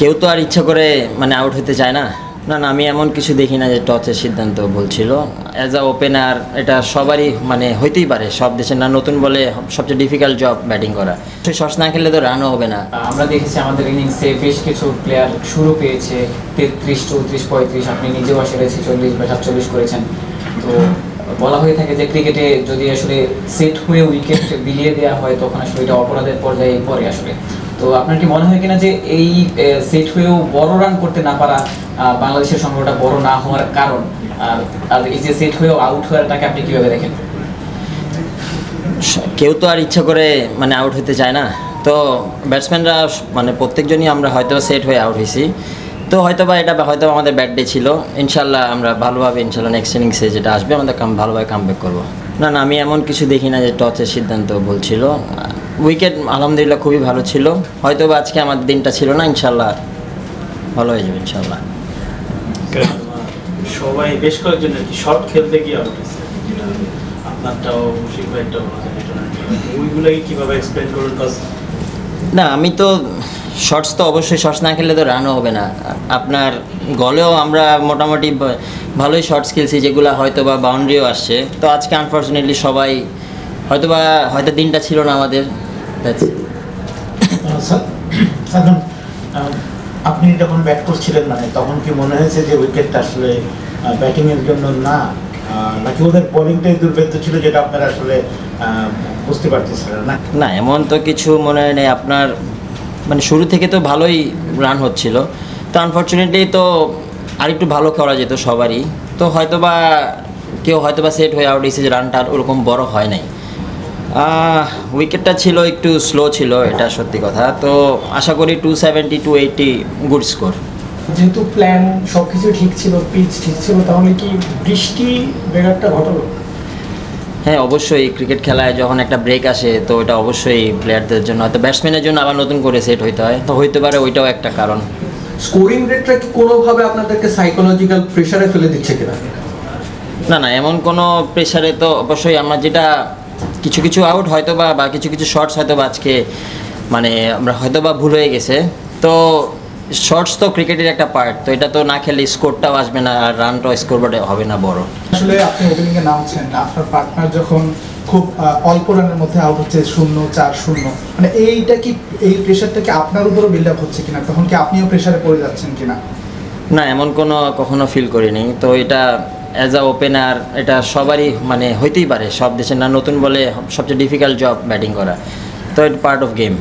কেউ তো আর ইচ্ছা করে মানে আউট হতে চায় না। না না, আমি এমন কিছু দেখি না যে টসের সিদ্ধান্ত বলছিল। অ্যাজ আ ওপেনার এটা সবারই মানে হইতেই পারে, সব দেশের না নতুন বলে সবচেয়ে ডিফিকাল্ট জব ব্যাটিং করা। সেই শস না খেললে তো রানও হবে না। আমরা দেখেছি আমাদের ইনিংসে বেশ কিছু প্লেয়ার শুরু পেয়েছে 33, 34, 35, আপনি নিজেও আসলে 46 বা 47 করেছেন। তো বলা হয়ে থাকে যে ক্রিকেটে যদি আসলে সেট হয়ে উইকেট বিলিয়ে দেওয়া হয় তখন আসলে এটা অপরাধের পর্যায়ে পড়ে আসলে। তো আপনার কি মনে হয় কিনা যে এই সেট হয়েও বড় রান করতে না পারা বাংলাদেশের সংগ্রহটা বড় না হওয়ার কারণ, আর এই যে সেট হয়েও আউট হওয়াটাকে আপনি কিভাবে দেখেন? কেউ তো আর ইচ্ছা করে মানে আউট হতে চায় না। তো ব্যাটসম্যানরা মানে প্রত্যেকজনই আমরা হয়তো সেট হয়ে আউট হয়েছি। তো হয়তোবা এটা হয়তো আমাদের ব্যাড ডে ছিল। ইনশাল্লাহ আমরা ভালোভাবে ইনশাল্লাহ নেক্সট ইনিংসে যেটা আসবে আমাদের ভালোভাবে কামব্যাক করবো। না না, আমি এমন কিছু দেখি না যে টসের সিদ্ধান্ত বলছিল। উইকেট আলহামদুলিল্লাহ খুবই ভালো ছিল। হয়তোবা আজকে আমার দিনটা ছিল না, ইনশাল্লাহ ভালো হয়ে যাবে ইনশাল্লাহ। সবাই বেশ কয়েকজন আর কি শর্ট খেলতে গিয়ে আউট হয়েছে, আপনারটাও শিখবাইটাও ওইগুলোই কীভাবে এক্সপ্লেন করুন? না, আমি তো শর্টস তো অবশ্যই শর্টস না খেললে তো রানও হবে না। আপনার গলেও আমরা মোটামুটি ভালোই শর্টস খেলছি, যেগুলো হয়তো বা বাউন্ডারিও আসছে। তো আজকে আনফর্চুনেটলি সবাই হয়তো দিনটা ছিল না আমাদের। আপনি যখন ব্যাট করছিলেন মানে তখন কি মনে হয়েছে যে উইকেটটা আসলে ব্যাটিংয়ের জন্য না, নাকি ওদের বোলিংটাই দুর্ভেদ্য ছিল যেটা আপনারা আসলে বুঝতে পারতেছিলেন না? না, এমন তো কিছু মনে নেই। আপনার মানে শুরু থেকে তো ভালোই রান হচ্ছিল। তো আনফর্চুনেটলি তো আরেকটু ভালো করা যেত সবারই। তো হয়তোবা কেউ হয়তোবা সেট হয়ে আউট হয়েছে যে রানটা ওরকম বড় হয় নাই। উইকেটটা ছিল একটু স্লো ছিল, এটা সত্যি কথা। তো আশা করি 270, 280 গুড স্কোর। যেহেতু প্ল্যান সব কিছু ঠিক ছিল, পিচ ঠিক ছিল, তাহলে কি বৃষ্টি ব্যাঘাতটা ঘটালো? হ্যাঁ, অবশ্যই ক্রিকেট খেলায় যখন একটা ব্রেক আসে তো ওটা অবশ্যই প্লেয়ারদের জন্য, হয়তো ব্যাটসম্যানের জন্য আবার নতুন করে সেট হইতে হয়। তো হইতে পারে ওইটাও একটা কারণ। স্কোরিং রেটটা কি কোনোভাবে আপনাদেরকে সাইকোলজিক্যাল প্রেশারে ফেলে দিচ্ছে কিনা? না না, এমন কোনো প্রেশারে তো অবশ্যই আমরা যেটা কিছু কিছু আউট হয়তো বা কিছু কিছু শর্টস হয়তো বা আজকে মানে আমরা হয়তো বা ভুল হয়ে গেছে। তো শর্টস তো ক্রিকেটের একটা পার্ট। তো এটা তো না খেলে স্কোরটাও আসবে না, আর রানটাও স্কোরবোর্ডে হবে না বড়। আসলে আপনি ওপেনিংয়ে নামছেন, আপনার পার্টনার যখন খুব অল্প রানের মধ্যে আউট হচ্ছে 0-4-0, মানে এইটা কি, এই প্রেশারটা কি আপনার উপরও বিল্ড আপ হচ্ছে কিনা? তখন কি আপনিও প্রেশারে পড়ে যাচ্ছেন কিনা? না, এমন কখনো ফিল করিনি। তো এটা অ্যাজ আ ওপেনার এটা সবারই মানে হইতেই পারে, সব দেশের না নতুন বলে সবচেয়ে ডিফিকাল্ট জব ব্যাটিং করা। তো ইট পার্ট অফ গেম।